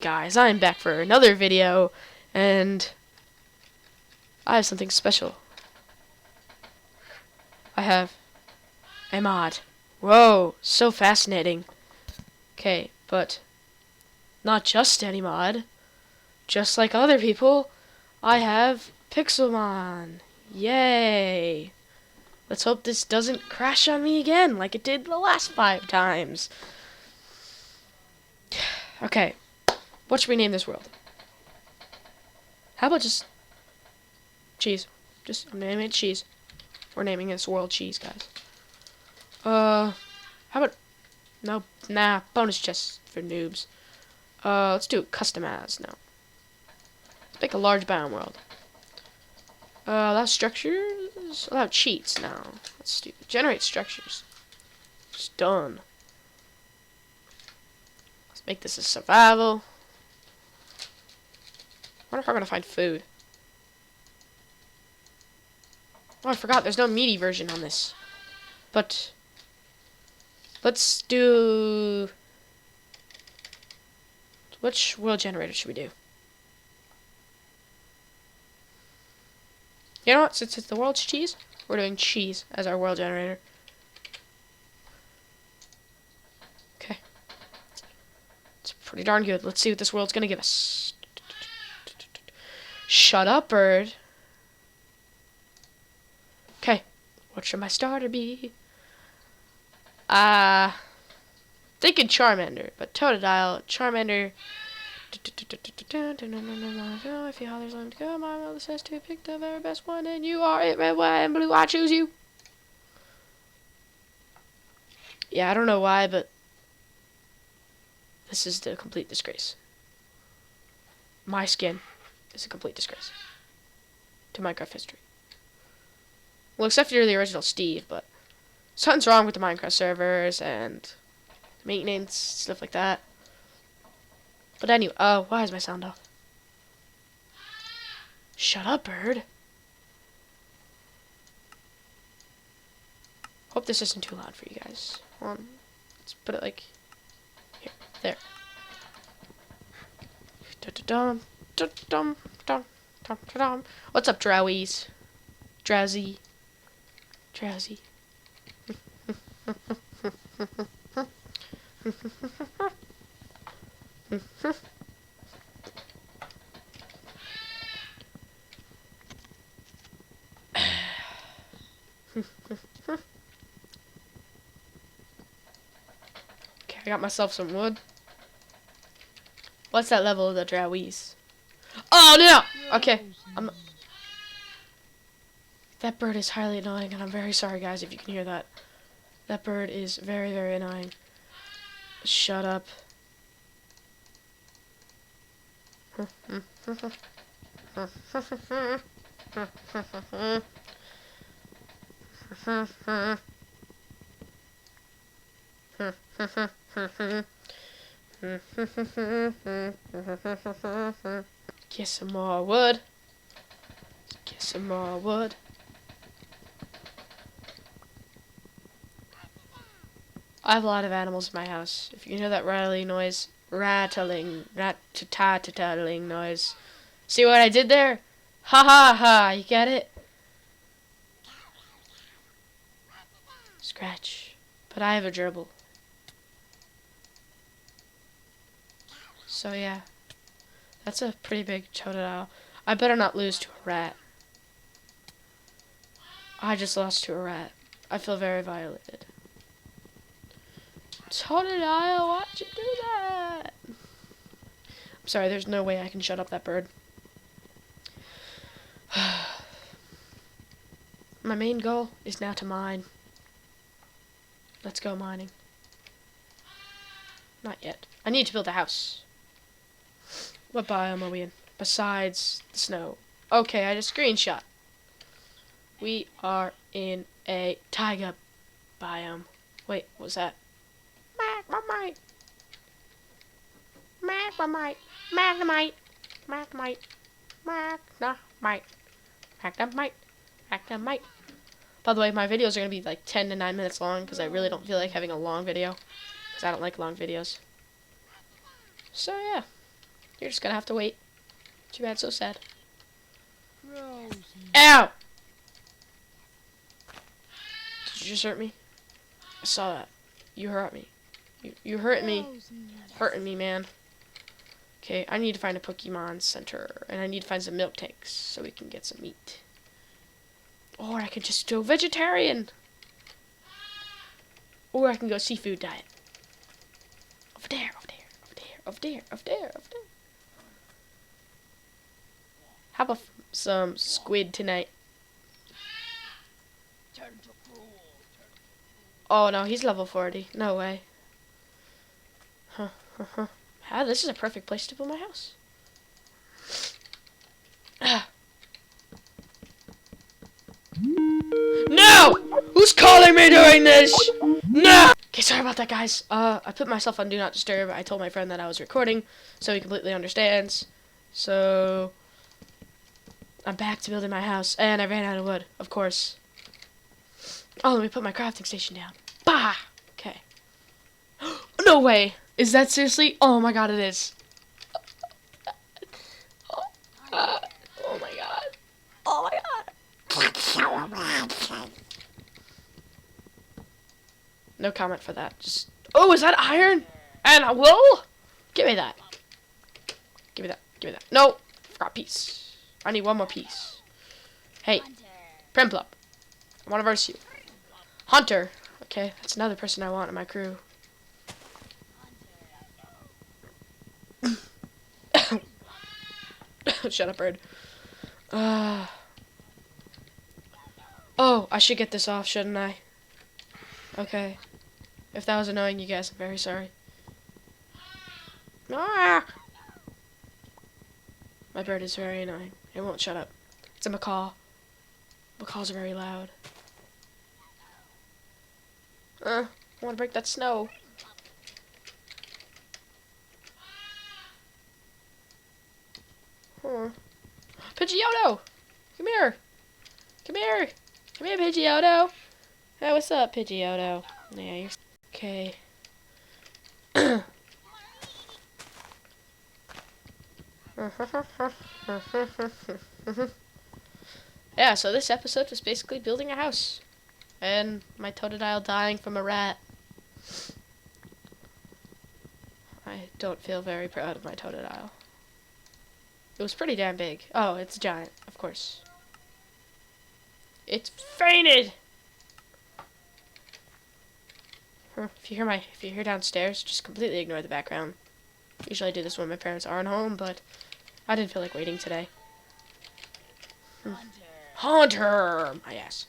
Guys, I'm back for another video, and I have something special. I have a mod. Whoa, so fascinating. Okay, but not just any mod. Just like other people, I have Pixelmon. Yay! Let's hope this doesn't crash on me again like it did the last 5 times. Okay, what should we name this world? How about just cheese? I'm naming it cheese. We're naming this world cheese, guys. How about no, nah, bonus chests for noobs. Let's do it custom as now. Let's make a large biome world. Allow structures, allow cheats now. Let's do generate structures. It's done. Let's make this a survival. I wonder if I'm gonna find food. Oh, I forgot. There's no meaty version on this. But let's do. Which world generator should we do? You know what? Since it's the world's cheese, we're doing cheese as our world generator. Okay. It's pretty darn good. Let's see what this world's gonna give us. Shut up, bird. Okay. What should my starter be? Thinking Charmander, but Totodile, Charmander. If your father's letting go, my mother says to pick the very best one, and you are it, red, white, and blue. I choose you. Yeah, I don't know why, but this is the complete disgrace. My skin is a complete disgrace to Minecraft history. Well, except for the original Steve, but something's wrong with the Minecraft servers and maintenance, stuff like that. But anyway, why is my sound off? Shut up, bird. Hope this isn't too loud for you guys. Let's put it like here, there. What's up, drowies? Drowsy. Okay, I got myself some wood. What's that level of the drowies? Oh no! Okay, that bird is highly annoying, and I'm very sorry, guys, if you can hear that. That bird is very, very annoying. Shut up. Get some more wood. Get some more wood. I have a lot of animals in my house. If you hear that rattling noise, rattling noise. See what I did there? Ha ha ha, you get it? Scratch. But I have a gerbil. So yeah. That's a pretty big Totodile. I better not lose to a rat. I just lost to a rat. I feel very violated. Totodile, why'd you do that? I'm sorry, there's no way I can shut up that bird. My main goal is now to mine. Let's go mining. Not yet. I need to build a house. What biome are we in? Besides the snow. Okay, I just screenshot. We are in a taiga biome. Wait, what was that? Magnemite. Magnemite. Magnemite. Magnemite. Magnemite. Magnemite. Magnemite. By the way, my videos are going to be like 10 to 9 minutes long because I really don't feel like having a long video. Because I don't like long videos. So, yeah. You're just gonna have to wait. Too bad, so sad. Rosie. Ow! Did you just hurt me? I saw that. You hurt me. You hurt me. Hurting me, man. Okay, I need to find a Pokemon Center, and I need to find some milk tanks so we can get some meat. Or I could just go vegetarian. Or I can go seafood diet. Over there, over there, over there, over there, over there, over there. How about some squid tonight? Oh no, he's level 40. No way. Ah, this is a perfect place to build my house. No! Who's calling me doing this? No! Okay, sorry about that, guys. I put myself on Do Not Disturb. I told my friend that I was recording, so he completely understands. So, I'm back to building my house, and I ran out of wood, of course. Oh, let me put my crafting station down. Bah! Okay. No way! Is that seriously? Oh my god, it is. Oh my god. Oh my god. No comment for that. Just. Oh, is that iron? And a wool? Give me that. Give me that. Give me that. No! Forgot piece. I need one more piece. Hey. Primplup. I want to verse you. Hunter. Okay, that's another person I want in my crew. Shut up, bird. Oh, I should get this off, shouldn't I? Okay. If that was annoying you guys, I'm very sorry. Ah! My bird is very annoying. It won't shut up. It's a macaw. Macaws are very loud. I want to break that snow. Pidgeotto! Come here! Come here! Come here, Pidgeotto! Hey, what's up, Pidgeotto? Yeah, you're... Okay. Yeah, so this episode was basically building a house. And my Totodile dying from a rat. I don't feel very proud of my Totodile. It was pretty damn big. Oh, it's giant, of course. It's fainted! If you hear downstairs, just completely ignore the background. Usually I do this when my parents aren't home, but I didn't feel like waiting today. Hunter! My ass.